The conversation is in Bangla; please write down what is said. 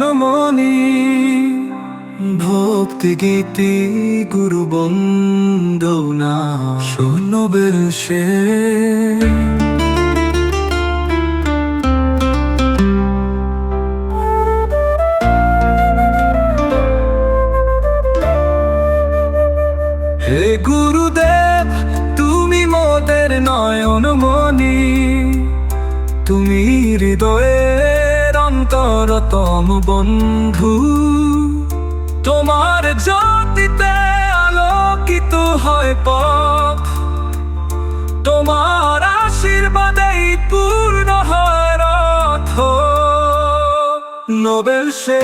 নয়নমণি। ভক্তি গীতি গুরু বন্দনা শৈনবের সে। হে গুরুদেব তুমি মোদের নয়নমণি, তুমি হৃদয়ের অন্তরতম বন্ধু। তোমার জ্যোতিতে আলোকিত হয় পথ, তোমার আশীর্বাদেই পূর্ণ হয় রথ। নোবেল সে